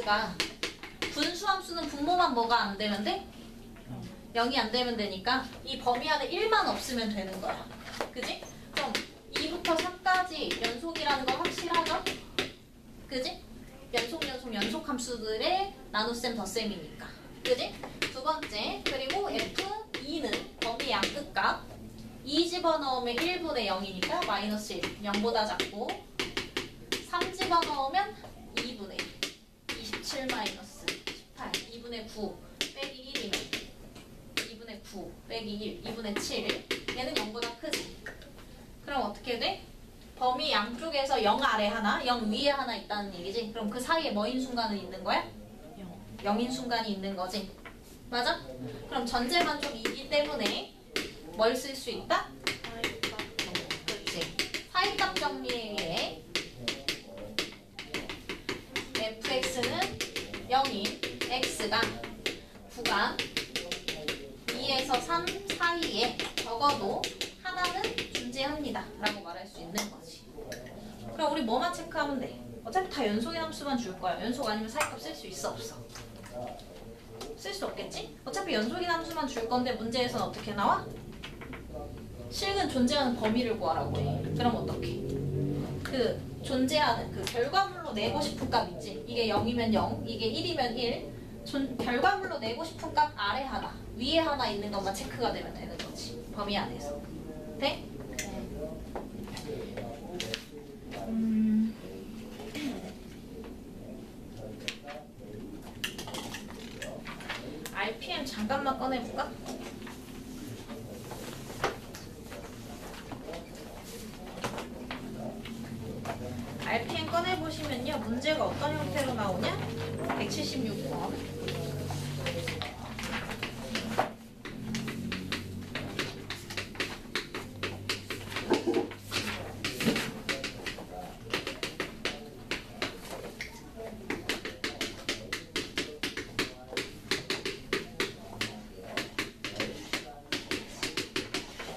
x가 분수함수는 분모만 뭐가 안 되면 돼? 0이 안 되면 되니까 이 범위 안에 1만 없으면 되는 거야. 그지? 그럼 2부터 3까지 연속이라는 거 확실하죠? 그지? 연속 함수들의 나눗셈 덧셈이니까. 그지? 두 번째, 그리고 F2는 범위 양끝값 2 집어넣으면 1분의 0이니까 마이너스 1, 0보다 작고 3 집어넣으면 2분의 27 마이너스 18, 2분의 9 빼기 1이면 2분의 9 빼기 1, 2분의 7 얘는 0보다 크지? 그럼 어떻게 돼? 범위 양쪽에서 0 아래 하나, 0 위에 하나 있다는 얘기지? 그럼 그 사이에 뭐인 순간은 있는 거야? 0인 순간이 있는 거지? 맞아? 그럼 전제만 좀 이기 때문에 뭘 쓸 수 있다? 그렇지. 사이값 정리에 의해 fx는 0인 x가 구간 2에서 3 사이에 적어도 하나는 존재합니다 라고 말할 수 있는 거지. 그럼 우리 뭐만 체크하면 돼? 어차피 다 연속인 함수만 줄 거야. 연속 아니면 사이값 쓸 수 있어 없어? 쓸 수 없겠지? 어차피 연속인 함수만 줄 건데 문제에서는 어떻게 나와? 실근 존재하는 범위를 구하라고 해. 그럼 어떡해? 그 존재하는 그 결과물로 내고 싶은 값 있지? 이게 0이면 0, 이게 1이면 1. 결과물로 내고 싶은 값 아래 하나, 위에 하나 있는 것만 체크가 되면 되는 거지. 범위 안에서. 돼? RPM 잠깐만 꺼내볼까? RPM 꺼내보시면요. 문제가 어떤 형태로 나오냐? 176번.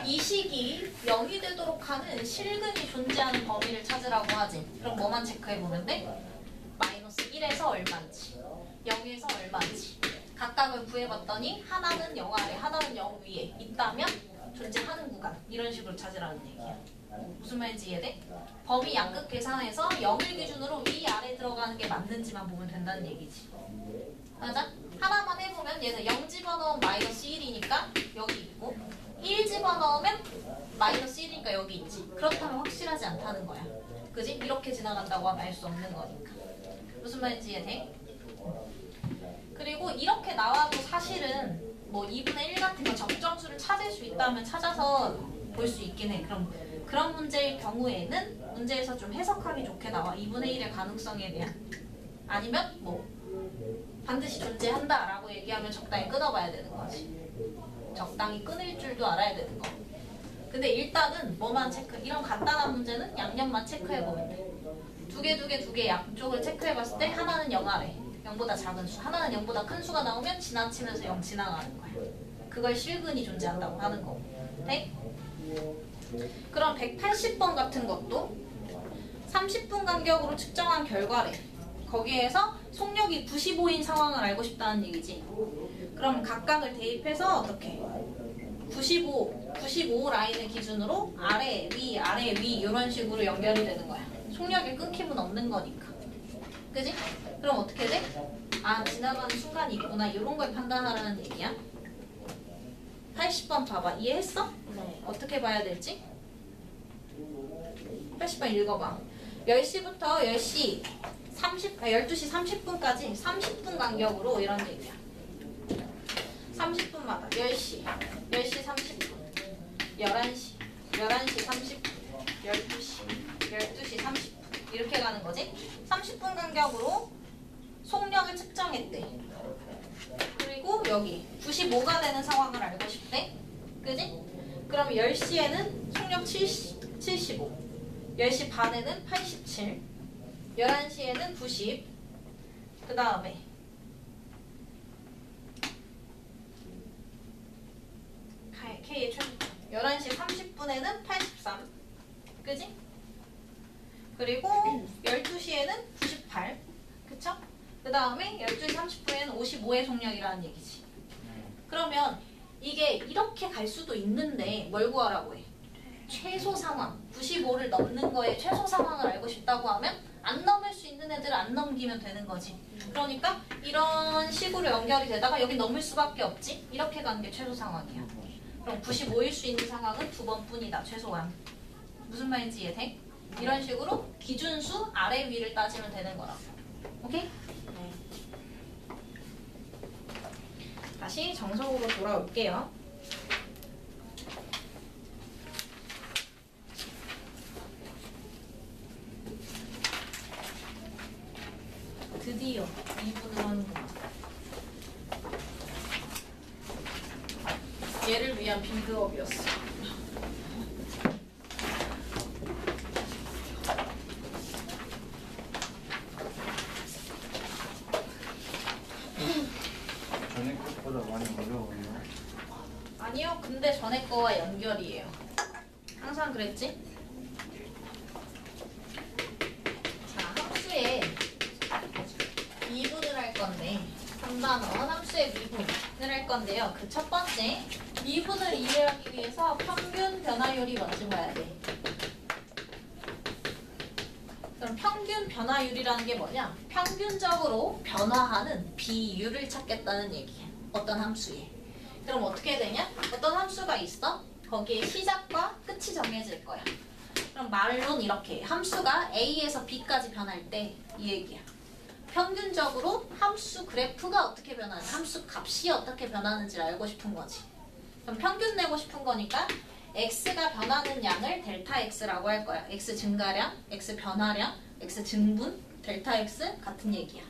이 식이 0이 되도록 하는 실근이 존재하는 범위를 찾으라고 하지. 그럼 뭐만 체크해보면 돼? 마이너스 1에서 얼마인지, 0에서 얼마인지 각각을 구해봤더니 하나는 0 아래, 하나는 0 위에 있다면 존재하는 구간. 이런 식으로 찾으라는 얘기야. 무슨 말인지 이해돼? 범위 양끝 계산해서 0을 기준으로 위, 아래 들어가는 게 맞는지만 보면 된다는 얘기지. 맞아? 하나만 해보면 얘는 0 집어넣으면 마이너스 1이니까 여기 있고 1 집어넣으면 마이너스 1이니까 여기 있지. 그렇다면 확실하지 않다는 거야. 그지? 이렇게 지나간다고 하면 알 수 없는 거니까. 무슨 말인지 이해돼? 그리고 이렇게 나와도 사실은 뭐 2분의 1 같은 거 적정수를 찾을 수 있다면 찾아서 볼 수 있긴 해. 그럼 그런 문제일 경우에는 문제에서 좀 해석하기 좋게 나와. 2분의 1의 가능성에 대한. 아니면 뭐 반드시 존재한다라고 얘기하면 적당히 끊어봐야 되는 거지. 적당히 끊을 줄도 알아야 되는 거. 근데 일단은 뭐만 체크, 이런 간단한 문제는 양념만 체크해보면 돼. 두 개 양쪽을 체크해봤을 때 하나는 0 아래, 0보다 작은 수, 하나는 0보다 큰 수가 나오면 지나치면서 0 지나가는 거야. 그걸 실근이 존재한다고 하는 거고. 네? 그럼 180번 같은 것도 30분 간격으로 측정한 결과래. 거기에서 속력이 95인 상황을 알고 싶다는 얘기지. 그럼 각각을 대입해서 어떻게? 95 라인을 기준으로 아래, 위 이런 식으로 연결이 되는 거야. 속력의 끊김은 없는 거니까. 그지? 그럼 어떻게 돼? 아, 지나가는 순간이 있구나. 이런 걸 판단하라는 얘기야. 80번 봐봐. 이해했어? 네. 어떻게 봐야 될지? 80번 읽어봐. 10시부터 12시 30분까지 30분 간격으로 이런 얘기야. 30분마다 10시 30분, 11시 30분, 12시 30분 이렇게 가는 거지. 30분 간격으로 속력을 측정했대. 그리고 여기 95가 되는 상황을 알고 싶대. 그지? 그럼 10시에는 속력 75, 10시 반에는 87, 11시에는 90, 그 다음에 K의 최고점 11시 30분에는 83, 그지? 그리고 12시에는 98, 그쵸? 그 그 다음에 12시 30분에는 55의 속력이라는 얘기지. 그러면 이게 이렇게 갈 수도 있는데 뭘 구하라고 해? 최소 상황. 95를 넘는 거에 최소 상황을 알고 싶다고 하면 안 넘을 수 있는 애들을 안 넘기면 되는 거지. 그러니까 이런 식으로 연결이 되다가 여기 넘을 수밖에 없지. 이렇게 가는 게 최소 상황이야. 그럼 95일 수 있는 상황은 2번뿐이다. 최소한. 무슨 말인지 이해돼? 이런 식으로 기준수 아래 위를 따지면 되는 거라고. 오케이? 다시 정석으로 돌아올게요. 드디어 2분을 하는구나. 얘를 위한 빌드업이었어. 전에 것보다 많이 어려워요. 아니요, 근데 전에 거와 연결이에요. 항상 그랬지? 자, 함수에 미분을 할 건데 3단원 함수의 미분을 할 건데요. 그 첫 번째 미분을 이해하기 위해서 평균 변화율이 먼저 봐야 돼. 그럼 평균 변화율이라는 게 뭐냐? 평균적으로 변화하는 비율을 찾겠다는 얘기야. 어떤 함수에. 그럼 어떻게 되냐? 어떤 함수가 있어? 거기에 시작과 끝이 정해질 거야. 그럼 말론 이렇게 함수가 A에서 B까지 변할 때 이 얘기야. 평균적으로 함수 그래프가 어떻게 변하는지, 함수 값이 어떻게 변하는지를 알고 싶은 거지. 그럼 평균 내고 싶은 거니까 x가 변하는 양을 델타 x라고 할 거야. x 증가량, x 변화량, x 증분, 델타 x 같은 얘기야.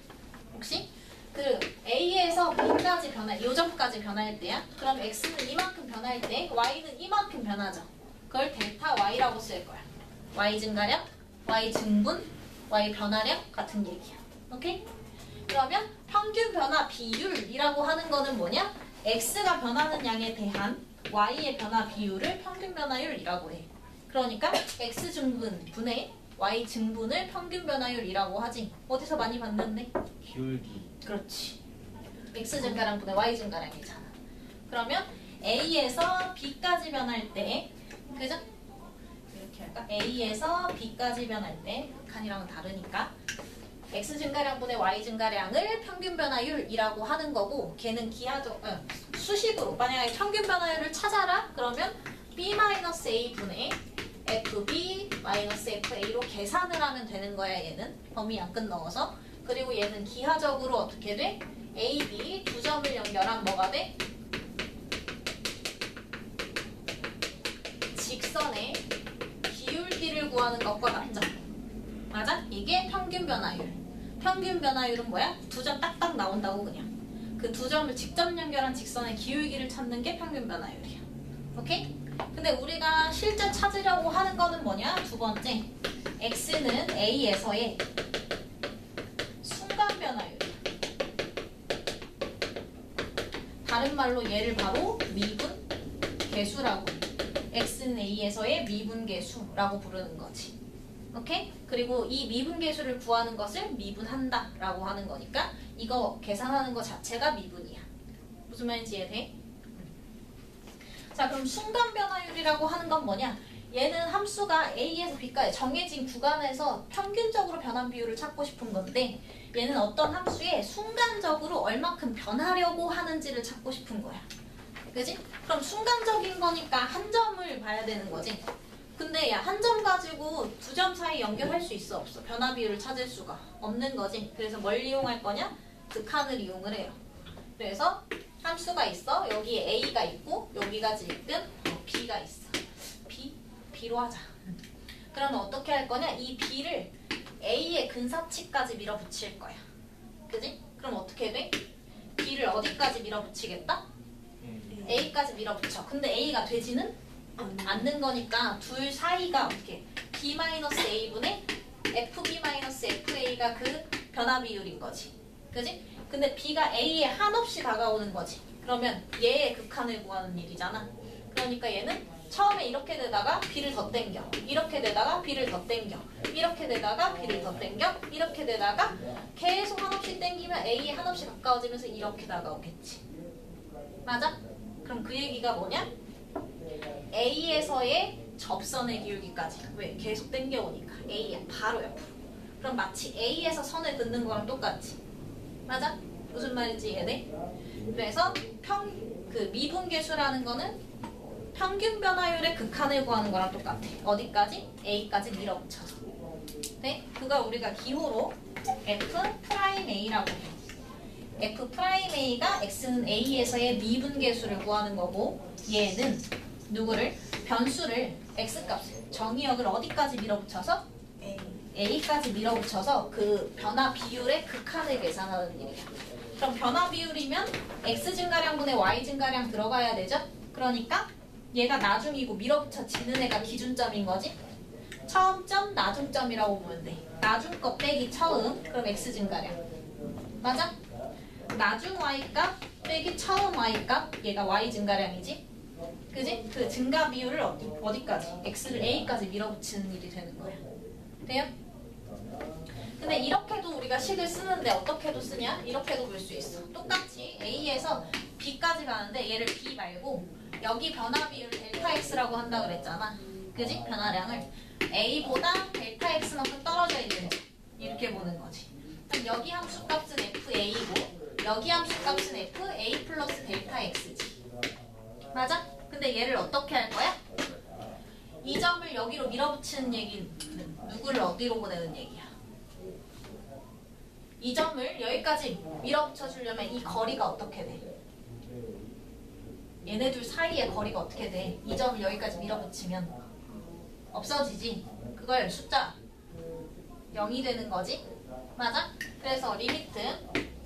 혹시 그 a에서 b까지 변할, 요점까지 변할 때야. 그럼 x는 이만큼 변할 때 y는 이만큼 변하죠. 그걸 델타 y라고 쓸 거야. y 증가량, y 증분, y 변화량 같은 얘기야. 오케이? 그러면 평균 변화 비율이라고 하는 거는 뭐냐? x가 변하는 양에 대한 y의 변화 비율을 평균 변화율이라고 해. 그러니까 x 증분 분의 y 증분을 평균 변화율이라고 하지. 어디서 많이 봤는데? 기울기. 그렇지. x 증가량 분의 y 증가량이잖아. 그러면 a에서 b까지 변할 때, 그죠? 이렇게 할까? a에서 b까지 변할 때 극한이랑은 다르니까 x 증가량분의 y 증가량을 평균 변화율이라고 하는 거고, 걔는 기하적 수식으로 만약에 평균 변화율을 찾아라 그러면 b-a 분의 fb-fa로 계산을 하면 되는 거야. 얘는 범위 양끝 넣어서. 그리고 얘는 기하적으로 어떻게 돼? a, b 두 점을 연결한 뭐가 돼? 직선의 기울기를 구하는 것과 같죠? 맞아? 이게 평균 변화율. 평균 변화율은 뭐야? 두 점 딱딱 나온다고 그냥. 그 두 점을 직접 연결한 직선의 기울기를 찾는 게 평균 변화율이야. 오케이? 근데 우리가 실제 찾으려고 하는 거는 뭐냐? 두 번째. x는 a에서의 순간 변화율. 다른 말로 얘를 바로 미분 계수라고. x는 a에서의 미분 계수라고 부르는 거지. 오케이? 그리고 이 미분계수를 구하는 것을 미분한다 라고 하는 거니까 이거 계산하는 거 자체가 미분이야. 무슨 말인지 이해돼? 자, 그럼 순간 변화율이라고 하는 건 뭐냐? 얘는 함수가 A에서 B까지 정해진 구간에서 평균적으로 변환 비율을 찾고 싶은 건데, 얘는 어떤 함수에 순간적으로 얼마큼 변하려고 하는지를 찾고 싶은 거야. 그지? 그럼 순간적인 거니까 한 점을 봐야 되는 거지. 근데 야, 한 점 가지고 두 점 사이 연결할 수 있어, 없어? 변화 비율을 찾을 수가 없는 거지. 그래서 뭘 이용할 거냐? 극한을 이용을 해요. 그래서 함수가 있어. 여기에 A가 있고 여기가 지금 B가 있어. B로 하자. 그러면 어떻게 할 거냐? 이 B를 A의 근사치까지 밀어붙일 거야. 그지? 그럼 어떻게 돼? B를 어디까지 밀어붙이겠다? A까지 밀어붙여. 근데 A가 되지는 않는 거니까 둘 사이가 어떻게? B-A분의 FB-FA가 그 변화 비율인 거지. 그지? 근데 B가 A에 한없이 다가오는 거지. 그러면 얘의 극한을 구하는 일이잖아. 그러니까 얘는 처음에 이렇게 되다가 B를 더 땡겨. 이렇게 되다가 B를 더 땡겨. 이렇게 되다가 B를 더 땡겨. 이렇게 되다가 계속 한없이 땡기면 A에 한없이 가까워지면서 이렇게 다가오겠지. 맞아? 그럼 그 얘기가 뭐냐? A에서의 접선의 기울기까지. 왜? 계속 땡겨오니까. A에 바로 옆으로. 그럼 마치 A에서 선을 긋는 거랑 똑같지. 맞아? 무슨 말인지 이해돼? 그래서 미분계수라는 거는 평균 변화율의 극한을 구하는 거랑 똑같아. 어디까지? A까지 밀어붙여서. 네? 그걸 우리가 기호로 F'A라고 해. F'A가 X는 A에서의 미분계수를 구하는 거고 얘는 누구를? 변수를 X값을 정의역을 어디까지 밀어붙여서? A까지 밀어붙여서 그 변화 비율의 극한을 계산하는 일이야. 그럼 변화 비율이면 X 증가량분의 Y 증가량 들어가야 되죠? 그러니까 얘가 나중이고 밀어붙여지는 애가 기준점인 거지? 처음 점, 나중 점이라고 보면 돼. 나중 거 빼기 처음, 그럼 X 증가량. 맞아? 나중 Y 값 빼기 처음 Y 값, 얘가 Y 증가량이지? 그지? 그 증가 비율을 어디까지? X를 A까지 밀어붙이는 일이 되는 거야. 돼요? 근데 이렇게도 우리가 식을 쓰는데 어떻게도 쓰냐? 이렇게도 볼 수 있어. 똑같이 A에서 B까지 가는데 얘를 B 말고 여기 변화 비율 델타 X라고 한다 그랬잖아. 그지? 변화량을 A보다 델타 X만큼 떨어져 있는지 이렇게 보는 거지. 그럼 여기 함수값은 FA고 여기 함수값은 FA 플러스 델타 X지. 맞아? 근데 얘를 어떻게 할 거야? 이 점을 여기로 밀어붙이는 얘기는 누구를 어디로 보내는 얘기야? 이 점을 여기까지 밀어붙여 주려면 이 거리가 어떻게 돼? 얘네 둘 사이의 거리가 어떻게 돼? 이 점을 여기까지 밀어붙이면 없어지지. 그걸 숫자 0이 되는 거지. 맞아? 그래서 리미트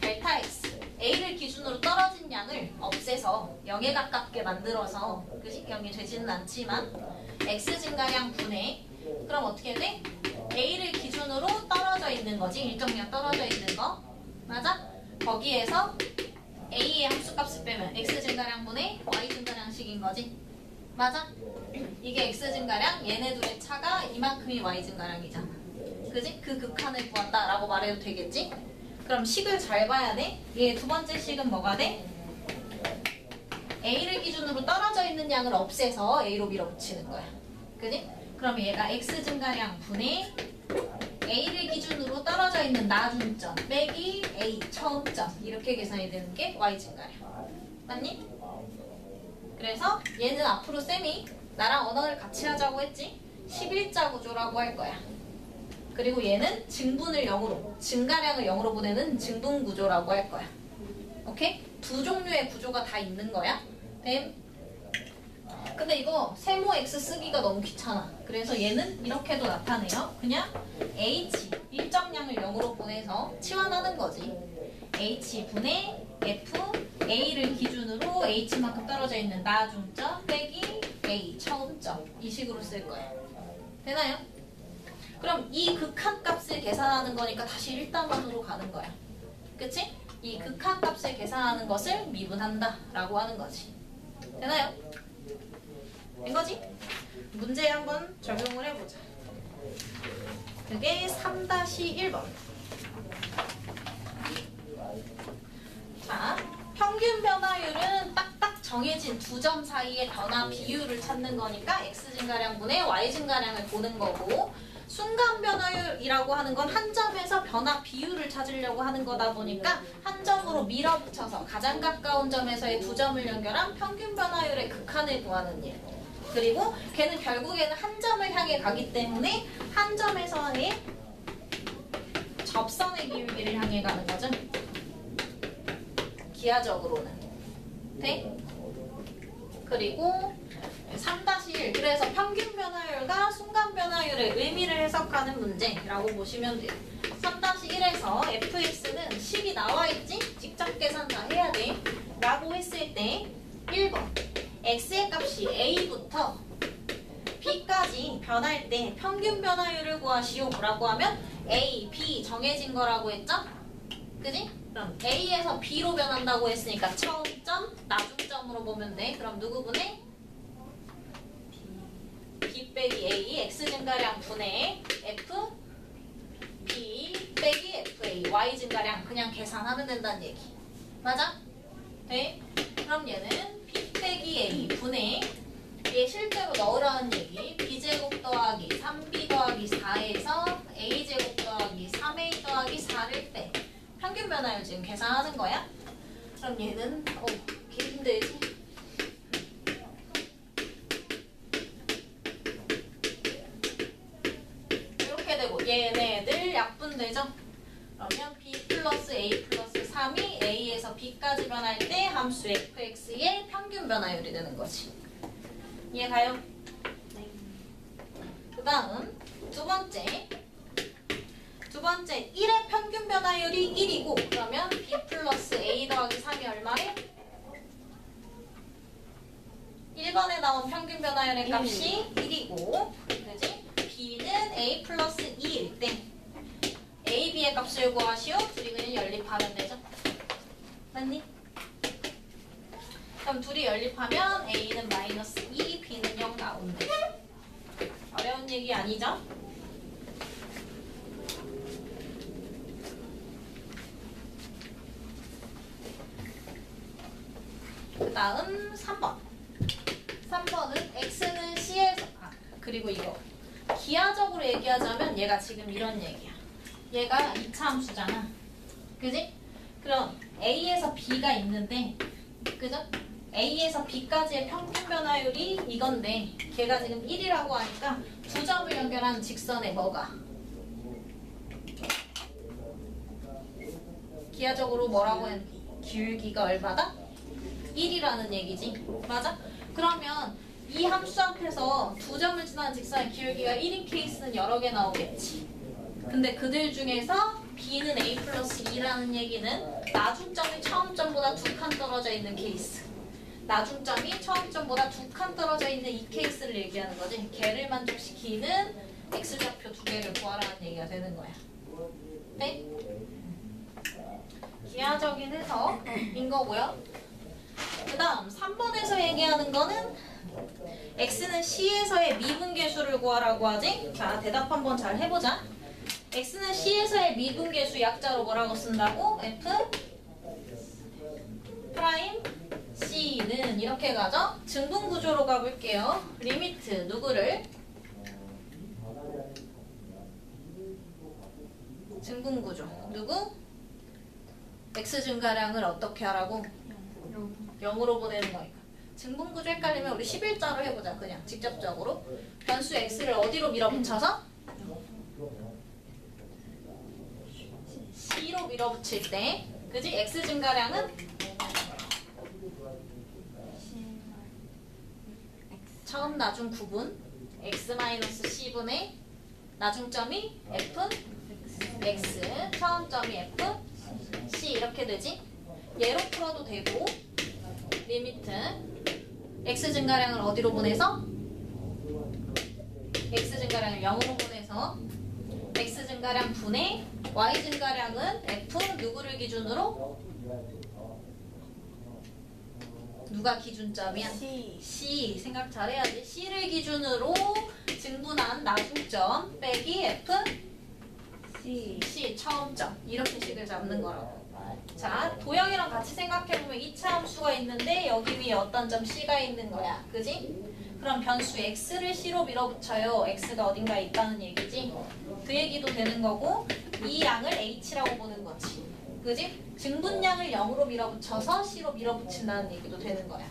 델타 x a를 기준으로 떨어진 양을 없애서 0에 가깝게 만들어서 그지? 0이 되지는 않지만 x 증가량 분의 그럼 어떻게 돼? a를 기준으로 떨어져 있는 거지. 일정량 떨어져 있는 거. 맞아? 거기에서 a의 함수값을 빼면 x 증가량 분의 y 증가량식인 거지. 맞아? 이게 x 증가량, 얘네 둘의 차가 이만큼이 y 증가량이잖아. 그지? 그 극한을 구한다라고 말해도 되겠지? 그럼 식을 잘 봐야 돼. 얘 두 번째 식은 뭐가 돼? a를 기준으로 떨어져 있는 양을 없애서 a로 밀어붙이는 거야. 그지? 그럼 얘가 x 증가량 분의 a를 기준으로 떨어져 있는 나중점 빼기 a 처음점 이렇게 계산이 되는 게 y 증가량. 맞니? 그래서 얘는 앞으로 쌤이 나랑 언어를 같이 하자고 했지? 11자 구조라고 할 거야. 그리고 얘는 증분을 0으로, 증가량을 0으로 보내는 증분 구조라고 할 거야. 오케이? 두 종류의 구조가 다 있는 거야. 됨? 근데 이거 세모 x 쓰기가 너무 귀찮아. 그래서 얘는 이렇게도 나타내요. 그냥 h, 일정량을 0으로 보내서 치환하는 거지. h 분의 f, a를 기준으로 h만큼 떨어져 있는 나중점 빼기 a 처음점 이 식으로 쓸 거야. 되나요? 그럼 이 극한값을 계산하는 거니까 다시 1단원으로 가는 거야. 그치? 이 극한값을 계산하는 것을 미분한다 라고 하는 거지. 되나요? 된 거지? 문제에 한번 적용을 해보자. 그게 3-1번. 자, 평균 변화율은 딱딱 정해진 두 점 사이의 변화 비율을 찾는 거니까 x 증가량분의 y 증가량을 보는 거고, 순간 변화율이라고 하는 건 한 점에서 변화 비율을 찾으려고 하는 거다 보니까 한 점으로 밀어붙여서 가장 가까운 점에서의 두 점을 연결한 평균 변화율의 극한을 구하는 일. 그리고 걔는 결국에는 한 점을 향해 가기 때문에 한 점에서의 접선의 기울기를 향해 가는 거죠. 기하적으로는. 돼? 그리고 3-1 그래서 평균 변화율과 순간 변화율의 의미를 해석하는 문제라고 보시면 돼요. 3-1에서 fx는 식이 나와있지? 직접 계산 다 해야 돼 라고 했을 때 1번 x의 값이 a부터 b까지 변할 때 평균 변화율을 구하시오 라고 하면 a, b 정해진 거라고 했죠? 그지? 그럼 a에서 b로 변한다고 했으니까 처음점, 나중점으로 보면 돼. 그럼 누구 분의? B 빼기 A X 증가량 분의 F B 빼기 FA Y 증가량 그냥 계산하면 된다는 얘기. 맞아? 네? 그럼 얘는 B 빼기 A 분의 얘 실제로 넣으라는 얘기 B제곱 더하기 3B 더하기 4에서 A제곱 더하기 3A 더하기 4를 빼 평균 변화율 지금 계산하는 거야? 그럼 얘는 개 힘들지? 이렇게 되고 얘네들 약분되죠? 그러면 B 플러스 A 플러스 3이 A에서 B까지 변할 때 함수 fx의 평균 변화율이 되는 거지. 이해가요? 네. 그 다음 두 번째 1의 평균 변화율이 1이고 그러면 B 플러스 A 더하기 3이 얼마래? 1번에 나온 평균 변화율의 값이 1이고 그지? B는 A 플러스 2일 때 A, B의 값을 구하시오. 둘이 그냥 연립하면 되죠. 맞니? 그럼 둘이 연립하면 A는 마이너스 2, B는 0 나온대. 어려운 얘기 아니죠? 그 다음 3번. 3번은 X는 C에서 그리고 이거 기하적으로 얘기하자면 얘가 지금 이런 얘기야. 얘가 2차 함수잖아. 그지? 그럼 A에서 B가 있는데 그죠? A에서 B까지의 평균 변화율이 이건데 걔가 지금 1이라고 하니까 두 점을 연결하는 직선에 뭐가? 기하적으로 뭐라고 했 기울기가 얼마다? 1이라는 얘기지. 맞아? 그러면 이 함수 앞에서 두 점을 지나는 직선의 기울기가 1인 케이스는 여러 개 나오겠지. 근데 그들 중에서 B는 A 플러스 2라는 얘기는 나중점이 처음점보다 2칸 떨어져 있는 케이스. 나중점이 처음점보다 2칸 떨어져 있는 이 케이스를 얘기하는 거지. 걔를 만족시키는 X좌표 두 개를 구하라는 얘기가 되는 거야. 네? 기하적인 해석인 거고요. 그 다음 3번에서 얘기하는 거는 X는 C에서의 미분계수를 구하라고 하지. 자, 대답 한번 잘 해보자. X는 C에서의 미분계수 약자로 뭐라고 쓴다고? F 프라임 C는 이렇게 가죠. 증분구조로 가볼게요. 리미트 누구를? 증분구조 누구? X 증가량을 어떻게 하라고? 0으로 보내는 거니까. 증분구조 헷갈리면 우리 11자로 해보자. 그냥 직접적으로. 변수 X를 어디로 밀어붙여서? C로 밀어붙일 때 그지? X 증가량은? 처음 나중 구분 X-C분의 나중점이 F X 처음점이 F C 이렇게 되지? 얘로 풀어도 되고 리미트 X 증가량을 어디로 보내서? X 증가량을 0으로 보내서 X 증가량 분의 Y 증가량은 F 누구를 기준으로? 누가 기준점이야? C 생각 잘해야지. C를 기준으로 증분한 나중점 빼기 F C 처음점 이렇게 식을 잡는 거라고. 자, 도형이랑 같이 생각해보면 2차 함수가 있는데 여기 위에 어떤 점 C가 있는 거야. 그지? 그럼 변수 X를 C로 밀어붙여요. X가 어딘가에 있다는 얘기지. 그 얘기도 되는 거고 이 양을 H라고 보는 거지. 그지? 증분량을 0으로 밀어붙여서 C로 밀어붙인다는 얘기도 되는 거야.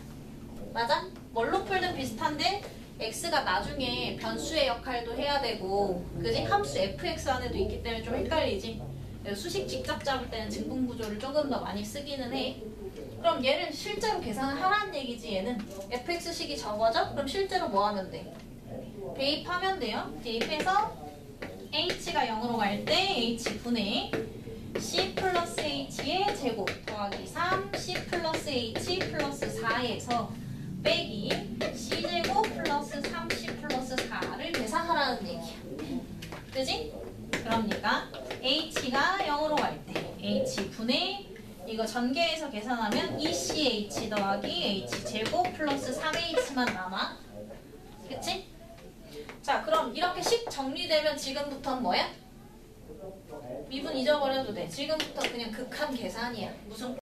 맞아? 뭘로 풀든 비슷한데 X가 나중에 변수의 역할도 해야 되고 그지? 함수 fx 안에도 있기 때문에 좀 헷갈리지? 수식 직접 잡을 때는 증분구조를 조금 더 많이 쓰기는 해. 그럼 얘를 실제로 계산을 하라는 얘기지. 얘는 fx식이 적어져? 그럼 실제로 뭐 하면 돼? 대입하면 돼요. 대입해서 h가 0으로 갈 때 h분의 c 플러스 h의 제곱 더하기 3 c 플러스 h 플러스 4에서 빼기 c제곱 플러스 3c 플러스 4를 계산하라는 얘기야. 그지? 그러니까 h가 0으로 갈 때 h분의 이거 전개해서 계산하면 2ch 더하기 h제곱 플러스 3h만 남아. 그치? 자, 그럼 이렇게 식 정리되면 지금부터는 뭐야? 미분 잊어버려도 돼. 지금부터 그냥 극한 계산이야. 무슨